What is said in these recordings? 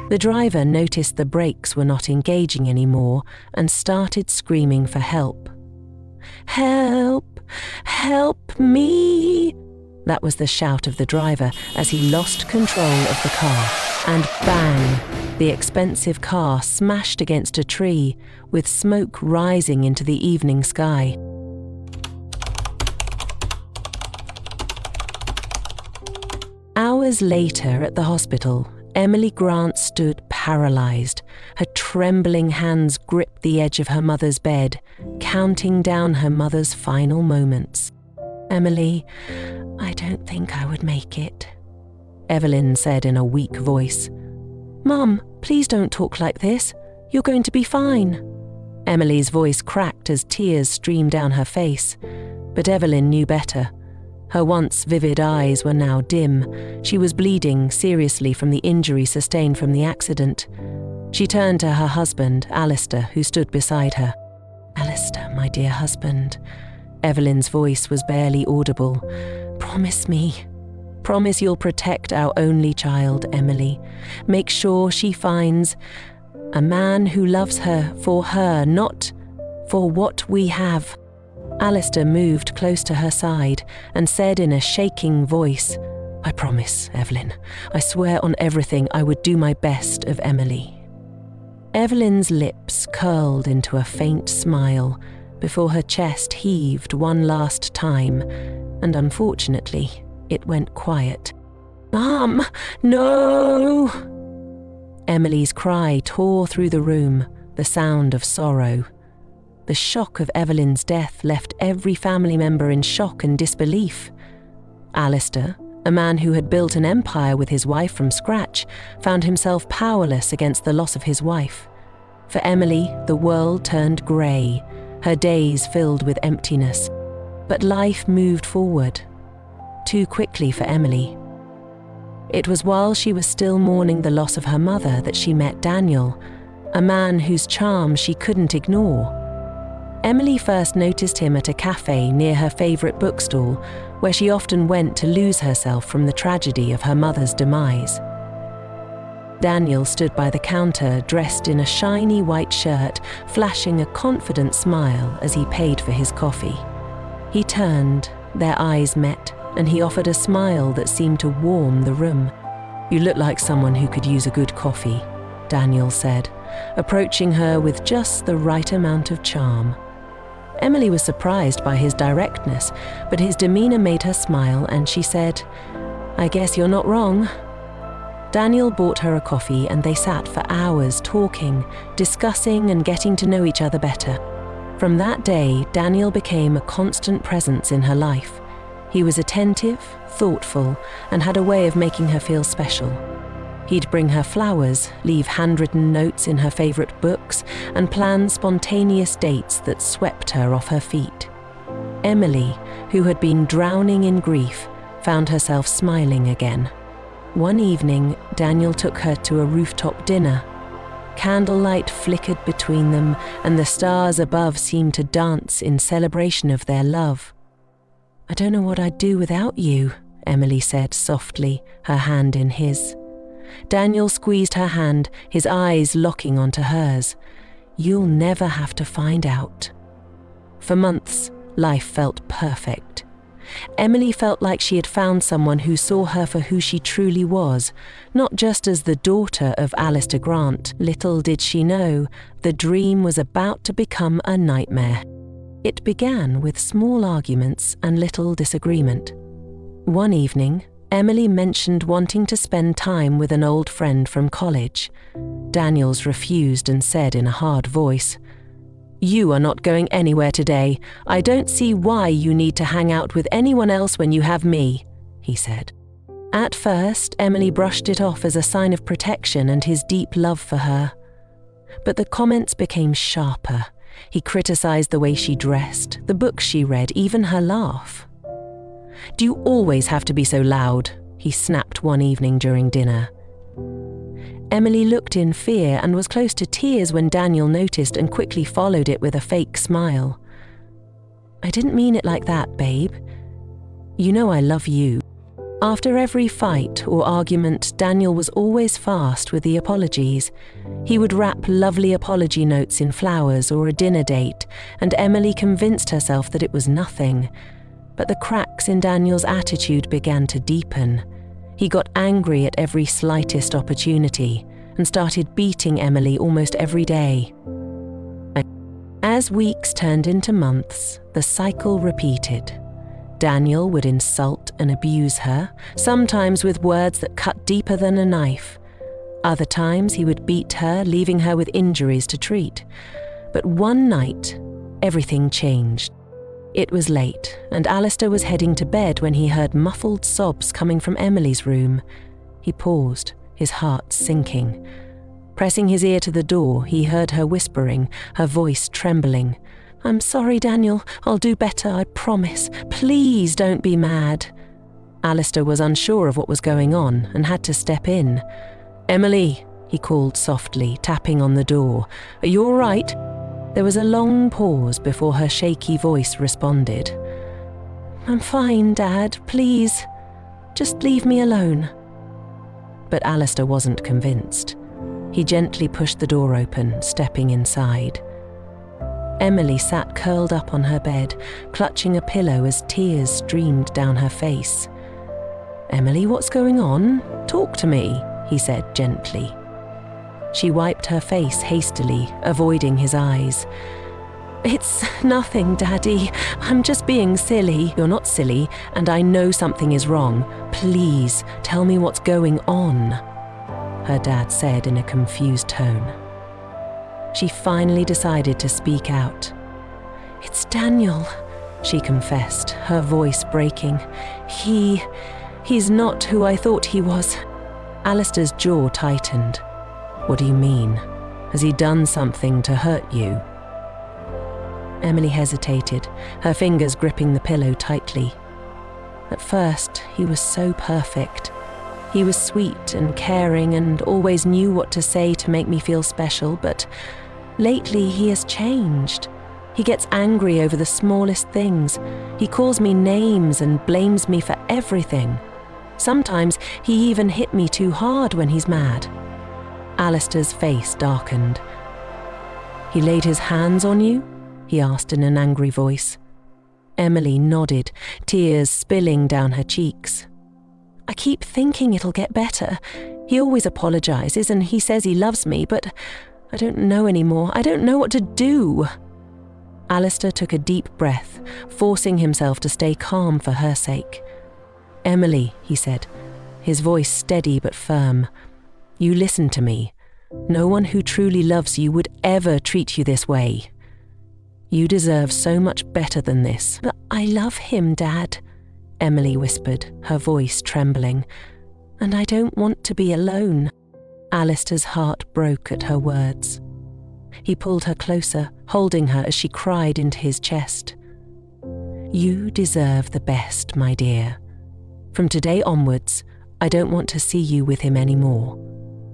The driver noticed the brakes were not engaging anymore and started screaming for help. "Help! Help me!" That was the shout of the driver as he lost control of the car, and bang! The expensive car smashed against a tree, with smoke rising into the evening sky. Hours later at the hospital, Emily Grant stood paralyzed. Her trembling hands gripped the edge of her mother's bed, counting down her mother's final moments. "Emily, I don't think I would make it," Evelyn said in a weak voice. "Mum, please don't talk like this. You're going to be fine." Emily's voice cracked as tears streamed down her face, but Evelyn knew better. Her once vivid eyes were now dim. She was bleeding seriously from the injury sustained from the accident. She turned to her husband, Alistair, who stood beside her. "Alistair, my dear husband," Evelyn's voice was barely audible. "Promise me. Promise you'll protect our only child, Emily. Make sure she finds a man who loves her, not for what we have." Alistair moved close to her side and said in a shaking voice, "I promise, Evelyn. I swear on everything I would do my best of Emily." Evelyn's lips curled into a faint smile before her chest heaved one last time, and unfortunately, it went quiet. "Mum, no!" Emily's cry tore through the room, the sound of sorrow. The shock of Evelyn's death left every family member in shock and disbelief. Alistair, a man who had built an empire with his wife from scratch, found himself powerless against the loss of his wife. For Emily, the world turned grey, her days filled with emptiness. But life moved forward. Too quickly for Emily. It was while she was still mourning the loss of her mother that she met Daniel, a man whose charm she couldn't ignore. Emily first noticed him at a cafe near her favourite bookstall, where she often went to lose herself from the tragedy of her mother's demise. Daniel stood by the counter dressed in a shiny white shirt, flashing a confident smile as he paid for his coffee. He turned, their eyes met, and he offered a smile that seemed to warm the room. "You look like someone who could use a good coffee," Daniel said, approaching her with just the right amount of charm. Emily was surprised by his directness, but his demeanour made her smile and she said, "I guess you're not wrong." Daniel bought her a coffee and they sat for hours talking, discussing and getting to know each other better. From that day, Daniel became a constant presence in her life. He was attentive, thoughtful, and had a way of making her feel special. He'd bring her flowers, leave handwritten notes in her favourite books, and plan spontaneous dates that swept her off her feet. Emily, who had been drowning in grief, found herself smiling again. One evening, Daniel took her to a rooftop dinner. Candlelight flickered between them, and the stars above seemed to dance in celebration of their love. "I don't know what I'd do without you," Emily said softly, her hand in his. Daniel squeezed her hand, his eyes locking onto hers. "You'll never have to find out." For months, life felt perfect. Emily felt like she had found someone who saw her for who she truly was, not just as the daughter of Alistair Grant. Little did she know, the dream was about to become a nightmare. It began with small arguments and little disagreement. One evening, Emily mentioned wanting to spend time with an old friend from college. Daniels refused and said in a hard voice, "You are not going anywhere today. I don't see why you need to hang out with anyone else when you have me," he said. At first, Emily brushed it off as a sign of protection and his deep love for her. But the comments became sharper. He criticized the way she dressed, the books she read, even her laugh. "Do you always have to be so loud?" he snapped one evening during dinner. Emily looked in fear and was close to tears when Daniel noticed and quickly followed it with a fake smile. "I didn't mean it like that, babe. You know I love you." After every fight or argument, Daniel was always fast with the apologies. He would wrap lovely apology notes in flowers or a dinner date, and Emily convinced herself that it was nothing. But the cracks in Daniel's attitude began to deepen. He got angry at every slightest opportunity and started beating Emily almost every day. As weeks turned into months, the cycle repeated. Daniel would insult and abuse her, sometimes with words that cut deeper than a knife. Other times he would beat her, leaving her with injuries to treat. But one night, everything changed. It was late, and Alistair was heading to bed when he heard muffled sobs coming from Emily's room. He paused, his heart sinking. Pressing his ear to the door, he heard her whispering, her voice trembling. "I'm sorry, Daniel. I'll do better, I promise. Please don't be mad." Alistair was unsure of what was going on and had to step in. "Emily," he called softly, tapping on the door. "Are you all right?" There was a long pause before her shaky voice responded. "I'm fine, Dad. Please, just leave me alone." But Alistair wasn't convinced. He gently pushed the door open, stepping inside. Emily sat curled up on her bed, clutching a pillow as tears streamed down her face. "Emily, what's going on? Talk to me," he said gently. She wiped her face hastily, avoiding his eyes. "It's nothing, Daddy. I'm just being silly." "You're not silly, and I know something is wrong. Please, tell me what's going on," her dad said in a confused tone. She finally decided to speak out. "It's Daniel," she confessed, her voice breaking. He's not who I thought he was." Alistair's jaw tightened. "What do you mean? Has he done something to hurt you?" Emily hesitated, her fingers gripping the pillow tightly. At first, he was so perfect. He was sweet and caring and always knew what to say to make me feel special, but lately he has changed. He gets angry over the smallest things. He calls me names and blames me for everything. Sometimes he even hit me too hard when he's mad. Alistair's face darkened. "He laid his hands on you?" he asked in an angry voice. Emily nodded, tears spilling down her cheeks. "I keep thinking it'll get better. He always apologizes and he says he loves me, but I don't know anymore. I don't know what to do." Alistair took a deep breath, forcing himself to stay calm for her sake. "Emily," he said, his voice steady but firm, "you listen to me. No one who truly loves you would ever treat you this way. You deserve so much better than this." "But I love him, Dad," Emily whispered, her voice trembling. "And I don't want to be alone." Alistair's heart broke at her words. He pulled her closer, holding her as she cried into his chest. "You deserve the best, my dear. From today onwards, I don't want to see you with him anymore.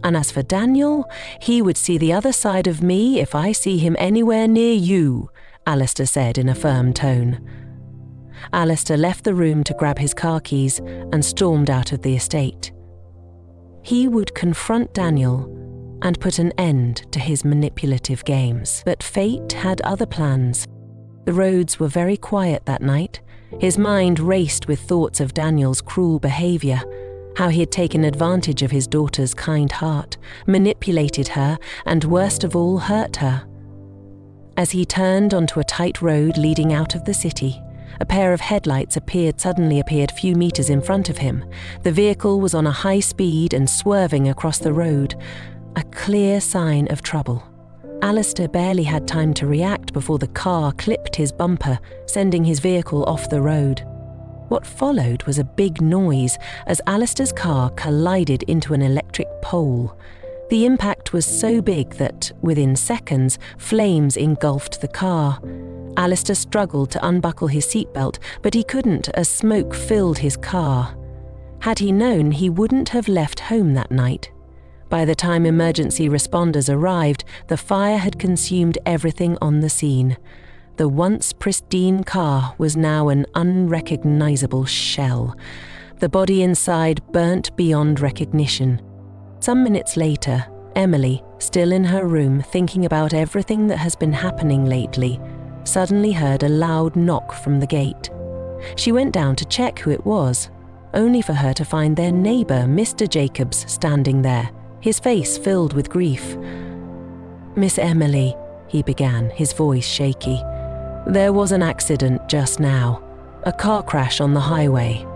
And as for Daniel, he would see the other side of me if I see him anywhere near you," Alistair said in a firm tone. Alistair left the room to grab his car keys and stormed out of the estate. He would confront Daniel and put an end to his manipulative games. But fate had other plans. The roads were very quiet that night. His mind raced with thoughts of Daniel's cruel behavior, how he had taken advantage of his daughter's kind heart, manipulated her, and worst of all, hurt her. As he turned onto a tight road leading out of the city, a pair of headlights suddenly appeared a few meters in front of him. The vehicle was on a high speed and swerving across the road, a clear sign of trouble. Alistair barely had time to react before the car clipped his bumper, sending his vehicle off the road. What followed was a big noise as Alistair's car collided into an electric pole. The impact was so big that, within seconds, flames engulfed the car. Alistair struggled to unbuckle his seatbelt, but he couldn't as smoke filled his car. Had he known, he wouldn't have left home that night. By the time emergency responders arrived, the fire had consumed everything on the scene. The once pristine car was now an unrecognizable shell. The body inside burnt beyond recognition. Some minutes later, Emily, still in her room thinking about everything that has been happening lately, suddenly heard a loud knock from the gate. She went down to check who it was, only for her to find their neighbour, Mr. Jacobs, standing there, his face filled with grief. "Miss Emily," he began, his voice shaky. "There was an accident just now, a car crash on the highway.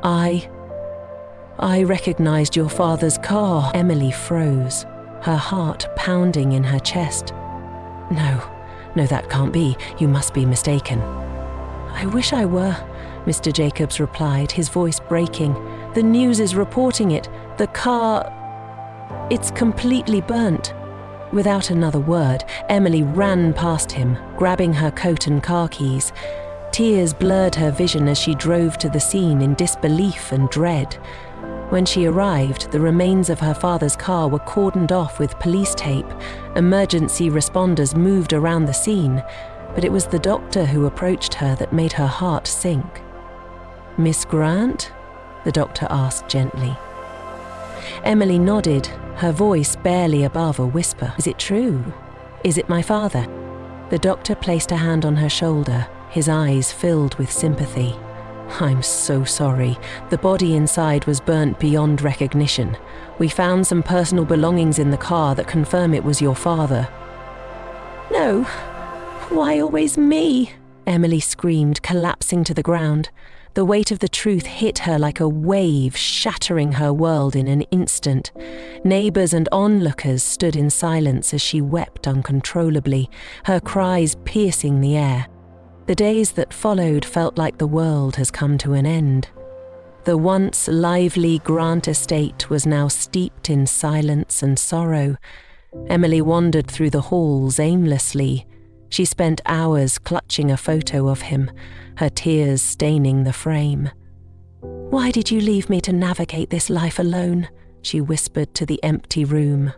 I recognized your father's car." Emily froze, her heart pounding in her chest. No, that can't be. You must be mistaken." "I wish I were," Mr. Jacobs replied, his voice breaking. "The news is reporting it. The car... it's completely burnt." Without another word, Emily ran past him, grabbing her coat and car keys. Tears blurred her vision as she drove to the scene in disbelief and dread. When she arrived, the remains of her father's car were cordoned off with police tape. Emergency responders moved around the scene, but it was the doctor who approached her that made her heart sink. "Miss Grant?" the doctor asked gently. Emily nodded, her voice barely above a whisper. "Is it true? Is it my father?" The doctor placed a hand on her shoulder, his eyes filled with sympathy. "I'm so sorry. The body inside was burnt beyond recognition. We found some personal belongings in the car that confirm it was your father." "No, why always me?" Emily screamed, collapsing to the ground. The weight of the truth hit her like a wave, shattering her world in an instant. Neighbours and onlookers stood in silence as she wept uncontrollably, her cries piercing the air. The days that followed felt like the world has come to an end. The once lively Grant estate was now steeped in silence and sorrow. Emily wandered through the halls aimlessly. She spent hours clutching a photo of him, her tears staining the frame. "Why did you leave me to navigate this life alone?" she whispered to the empty room.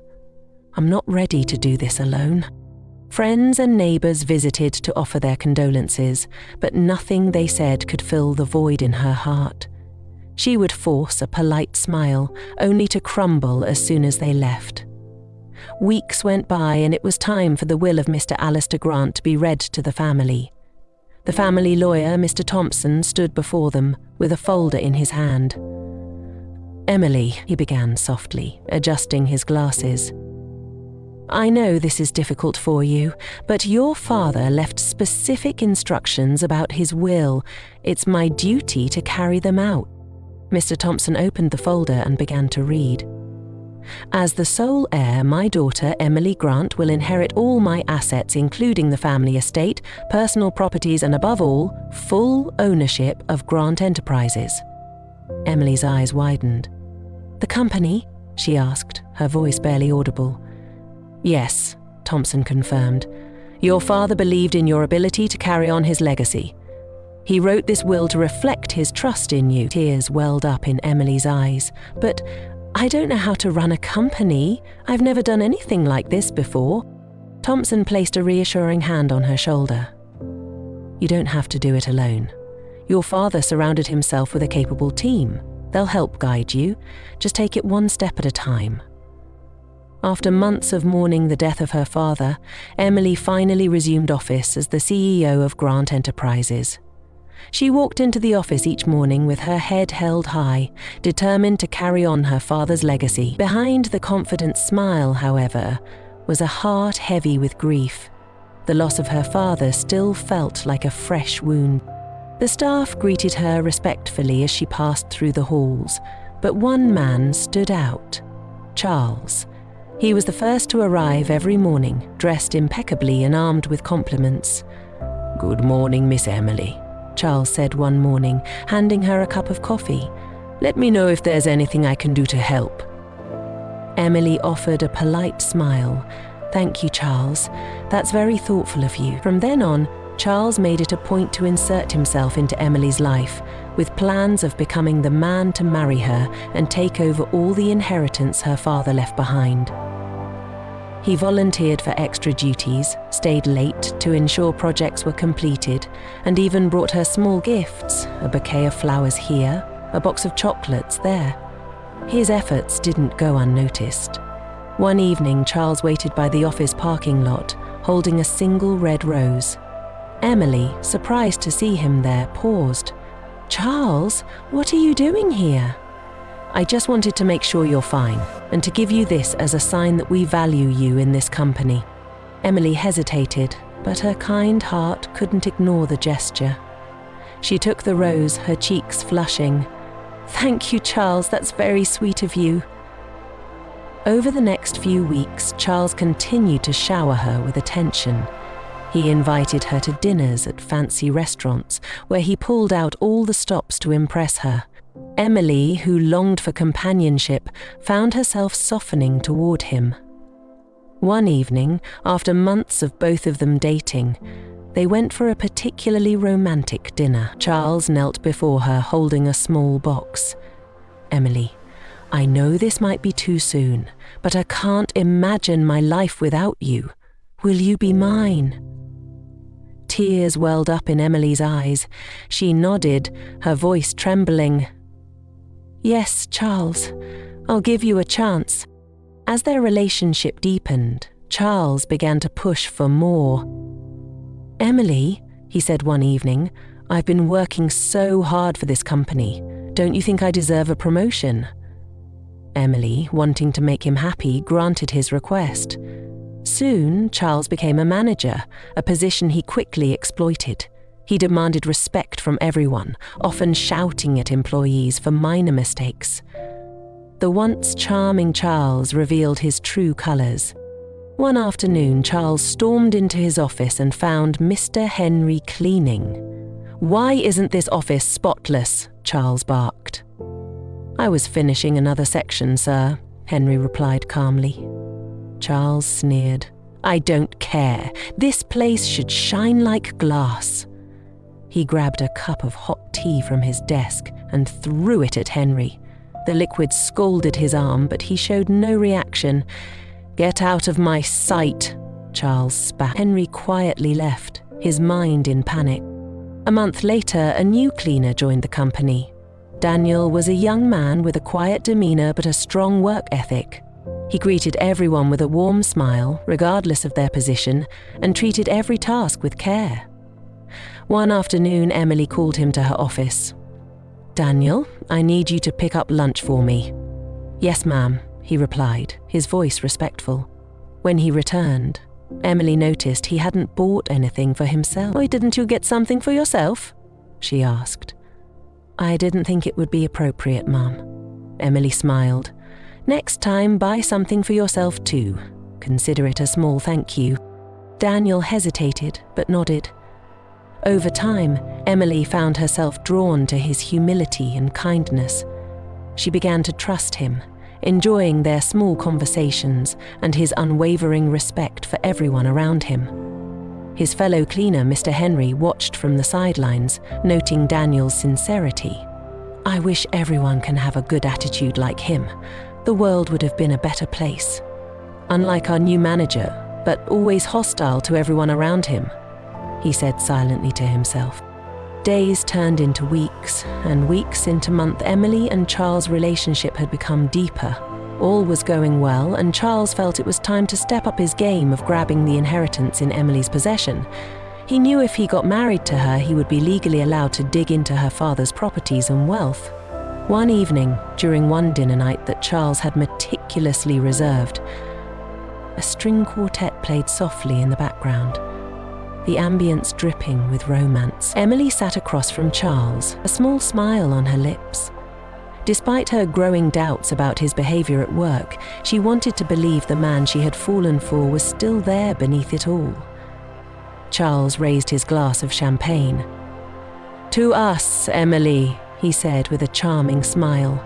"I'm not ready to do this alone." Friends and neighbours visited to offer their condolences, but nothing they said could fill the void in her heart. She would force a polite smile, only to crumble as soon as they left. Weeks went by and it was time for the will of Mr. Alistair Grant to be read to the family. The family lawyer, Mr. Thompson, stood before them with a folder in his hand. "Emily," he began softly, adjusting his glasses. "I know this is difficult for you, but your father left specific instructions about his will. It's my duty to carry them out." Mr. Thompson opened the folder and began to read. "As the sole heir, my daughter, Emily Grant, will inherit all my assets, including the family estate, personal properties, and above all, full ownership of Grant Enterprises." Emily's eyes widened. "The company?" she asked, her voice barely audible. "Yes," Thompson confirmed. "Your father believed in your ability to carry on his legacy. He wrote this will to reflect his trust in you." Tears welled up in Emily's eyes. "But I don't know how to run a company. I've never done anything like this before." Thompson placed a reassuring hand on her shoulder. "You don't have to do it alone. Your father surrounded himself with a capable team. They'll help guide you. Just take it one step at a time." After months of mourning the death of her father, Emily finally resumed office as the CEO of Grant Enterprises. She walked into the office each morning with her head held high, determined to carry on her father's legacy. Behind the confident smile, however, was a heart heavy with grief. The loss of her father still felt like a fresh wound. The staff greeted her respectfully as she passed through the halls, but one man stood out: Charles. He was the first to arrive every morning, dressed impeccably and armed with compliments. "Good morning, Miss Emily," Charles said one morning, handing her a cup of coffee. "Let me know if there's anything I can do to help." Emily offered a polite smile. "Thank you, Charles. That's very thoughtful of you." From then on, Charles made it a point to insert himself into Emily's life, with plans of becoming the man to marry her and take over all the inheritance her father left behind. He volunteered for extra duties, stayed late to ensure projects were completed, and even brought her small gifts, a bouquet of flowers here, a box of chocolates there. His efforts didn't go unnoticed. One evening, Charles waited by the office parking lot, holding a single red rose. Emily, surprised to see him there, paused. "Charles, what are you doing here?" "I just wanted to make sure you're fine, and to give you this as a sign that we value you in this company." Emily hesitated, but her kind heart couldn't ignore the gesture. She took the rose, her cheeks flushing. "Thank you, Charles, that's very sweet of you." Over the next few weeks, Charles continued to shower her with attention. He invited her to dinners at fancy restaurants, where he pulled out all the stops to impress her. Emily, who longed for companionship, found herself softening toward him. One evening, after months of both of them dating, they went for a particularly romantic dinner. Charles knelt before her, holding a small box. "Emily, I know this might be too soon, but I can't imagine my life without you. Will you be mine?" Tears welled up in Emily's eyes. She nodded, her voice trembling. "Yes, Charles, I'll give you a chance." As their relationship deepened, Charles began to push for more. "Emily," he said one evening, "I've been working so hard for this company. Don't you think I deserve a promotion?" Emily, wanting to make him happy, granted his request. Soon, Charles became a manager, a position he quickly exploited. He demanded respect from everyone, often shouting at employees for minor mistakes. The once charming Charles revealed his true colours. One afternoon, Charles stormed into his office and found Mr. Henry cleaning. "Why isn't this office spotless?" Charles barked. "I was finishing another section, sir," Henry replied calmly. Charles sneered. "I don't care. This place should shine like glass." He grabbed a cup of hot tea from his desk and threw it at Henry. The liquid scalded his arm, but he showed no reaction. "Get out of my sight," Charles spat. Henry quietly left, his mind in panic. A month later, a new cleaner joined the company. Daniel was a young man with a quiet demeanour but a strong work ethic. He greeted everyone with a warm smile, regardless of their position, and treated every task with care. One afternoon, Emily called him to her office. "Daniel, I need you to pick up lunch for me." "Yes, ma'am," he replied, his voice respectful. When he returned, Emily noticed he hadn't bought anything for himself. "Why didn't you get something for yourself?" she asked. "I didn't think it would be appropriate, ma'am." Emily smiled. "Next time, buy something for yourself too. Consider it a small thank you." Daniel hesitated, but nodded. Over time, Emily found herself drawn to his humility and kindness. She began to trust him, enjoying their small conversations and his unwavering respect for everyone around him. His fellow cleaner, Mr. Henry, watched from the sidelines, noting Daniel's sincerity. "I wish everyone can have a good attitude like him. The world would have been a better place. Unlike our new manager, but always hostile to everyone around him," he said silently to himself. Days turned into weeks, and weeks into months. Emily and Charles' relationship had become deeper. All was going well, and Charles felt it was time to step up his game of grabbing the inheritance in Emily's possession. He knew if he got married to her, he would be legally allowed to dig into her father's properties and wealth. One evening, during one dinner night that Charles had meticulously reserved, a string quartet played softly in the background, the ambience dripping with romance. Emily sat across from Charles, a small smile on her lips. Despite her growing doubts about his behavior at work, she wanted to believe the man she had fallen for was still there beneath it all. Charles raised his glass of champagne. "To us, Emily," he said with a charming smile.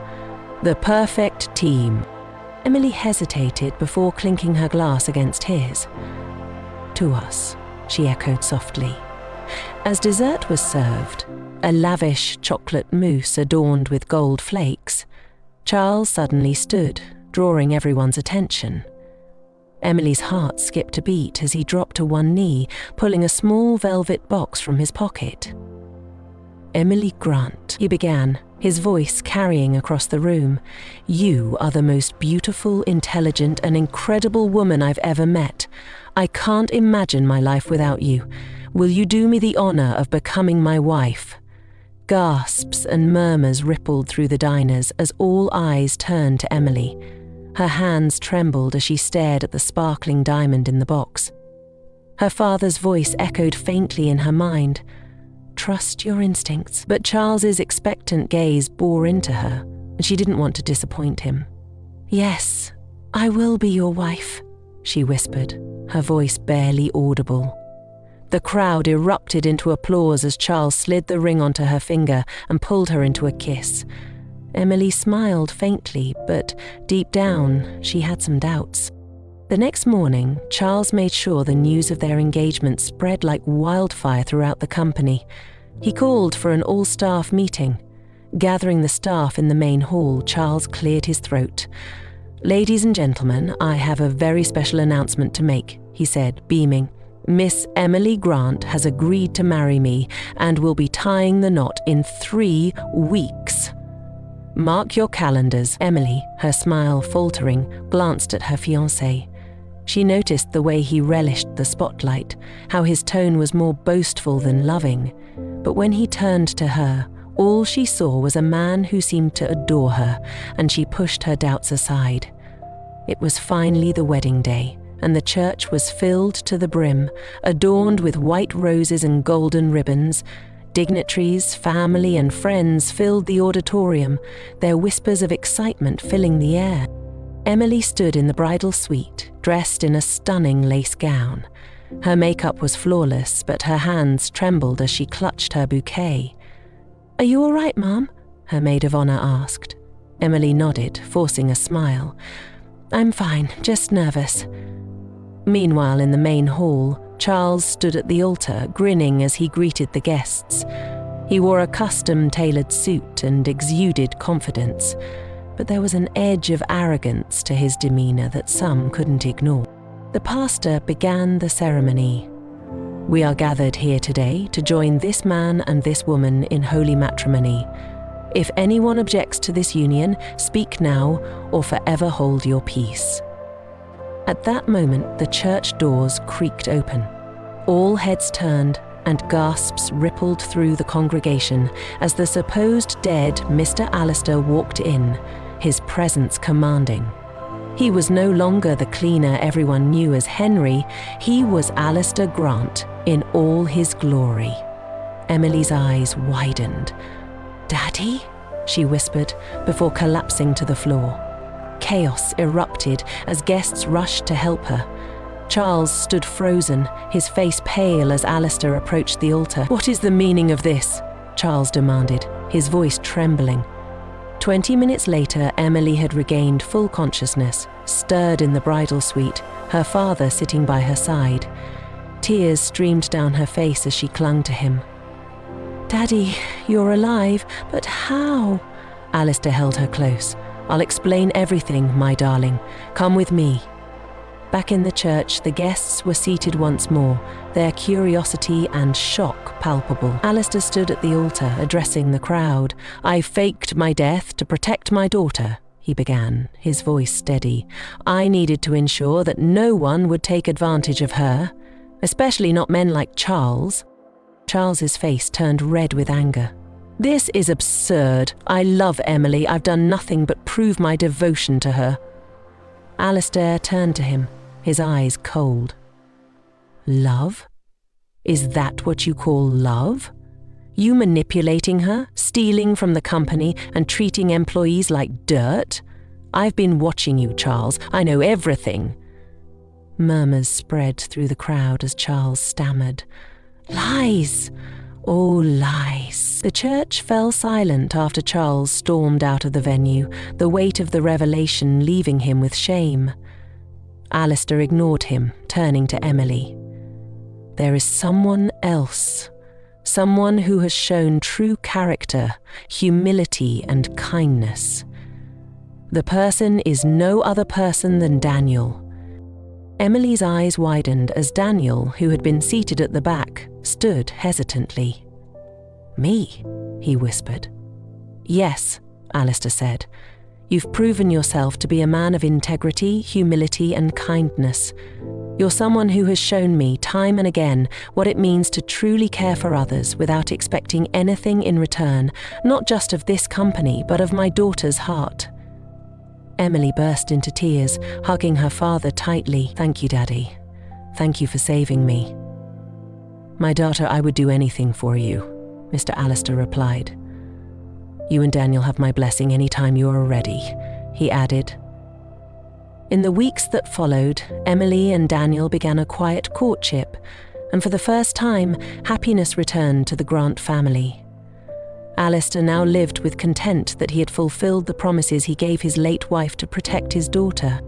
"The perfect team." Emily hesitated before clinking her glass against his. "To us," she echoed softly. As dessert was served, a lavish chocolate mousse adorned with gold flakes, Charles suddenly stood, drawing everyone's attention. Emily's heart skipped a beat as he dropped to one knee, pulling a small velvet box from his pocket. Emily Grant, he began, his voice carrying across the room. You are the most beautiful, intelligent, and incredible woman I've ever met. I can't imagine my life without you. Will you do me the honor of becoming my wife? Gasps and murmurs rippled through the diners as all eyes turned to Emily. Her hands trembled as she stared at the sparkling diamond in the box. Her father's voice echoed faintly in her mind. Trust your instincts. But Charles's expectant gaze bore into her, and she didn't want to disappoint him. Yes, I will be your wife, she whispered, her voice barely audible. The crowd erupted into applause as Charles slid the ring onto her finger and pulled her into a kiss. Emily smiled faintly, but deep down, she had some doubts. The next morning, Charles made sure the news of their engagement spread like wildfire throughout the company. He called for an all-staff meeting. Gathering the staff in the main hall, Charles cleared his throat. Ladies and gentlemen, I have a very special announcement to make, he said, beaming. Miss Emily Grant has agreed to marry me and will be tying the knot in 3 weeks. Mark your calendars. Emily, her smile faltering, glanced at her fiancé. She noticed the way he relished the spotlight, how his tone was more boastful than loving. But when he turned to her, all she saw was a man who seemed to adore her, and she pushed her doubts aside. It was finally the wedding day, and the church was filled to the brim, adorned with white roses and golden ribbons. Dignitaries, family, and friends filled the auditorium, their whispers of excitement filling the air. Emily stood in the bridal suite, dressed in a stunning lace gown. Her makeup was flawless, but her hands trembled as she clutched her bouquet. Are you all right, Mom? Her maid of honor asked. Emily nodded, forcing a smile. I'm fine, just nervous. Meanwhile, in the main hall, Charles stood at the altar, grinning as he greeted the guests. He wore a custom-tailored suit and exuded confidence, but there was an edge of arrogance to his demeanor that some couldn't ignore. The pastor began the ceremony. We are gathered here today to join this man and this woman in holy matrimony. If anyone objects to this union, speak now or forever hold your peace. At that moment, the church doors creaked open. All heads turned, and gasps rippled through the congregation as the supposed dead Mr. Alistair walked in, his presence commanding. He was no longer the cleaner everyone knew as Henry, he was Alistair Grant in all his glory. Emily's eyes widened. Daddy? She whispered before collapsing to the floor. Chaos erupted as guests rushed to help her. Charles stood frozen, his face pale as Alistair approached the altar. What is the meaning of this? Charles demanded, his voice trembling. 20 minutes later, Emily had regained full consciousness, stirred in the bridal suite, her father sitting by her side. Tears streamed down her face as she clung to him. Daddy, you're alive, but how? Alistair held her close. I'll explain everything, my darling. Come with me. Back in the church, the guests were seated once more, their curiosity and shock palpable. Alistair stood at the altar, addressing the crowd. I faked my death to protect my daughter, he began, his voice steady. I needed to ensure that no one would take advantage of her, especially not men like Charles. Charles's face turned red with anger. This is absurd. I love Emily. I've done nothing but prove my devotion to her. Alistair turned to him, his eyes cold. Love? Is that what you call love? You manipulating her, stealing from the company, and treating employees like dirt? I've been watching you, Charles. I know everything. Murmurs spread through the crowd as Charles stammered. Lies! Oh, lies. The church fell silent after Charles stormed out of the venue, the weight of the revelation leaving him with shame. Alistair ignored him, turning to Emily. There is someone else, someone who has shown true character, humility, and kindness. The person is no other person than Daniel. Emily's eyes widened as Daniel, who had been seated at the back, stood hesitantly. Me? he whispered. Yes, Alistair said. You've proven yourself to be a man of integrity, humility, and kindness. You're someone who has shown me time and again what it means to truly care for others without expecting anything in return, not just of this company, but of my daughter's heart. Emily burst into tears, hugging her father tightly. Thank you, Daddy. Thank you for saving me. My daughter, I would do anything for you, Mr. Alistair replied. You and Daniel have my blessing any time you are ready, he added. In the weeks that followed, Emily and Daniel began a quiet courtship, and for the first time, happiness returned to the Grant family. Alistair now lived with content that he had fulfilled the promises he gave his late wife to protect his daughter.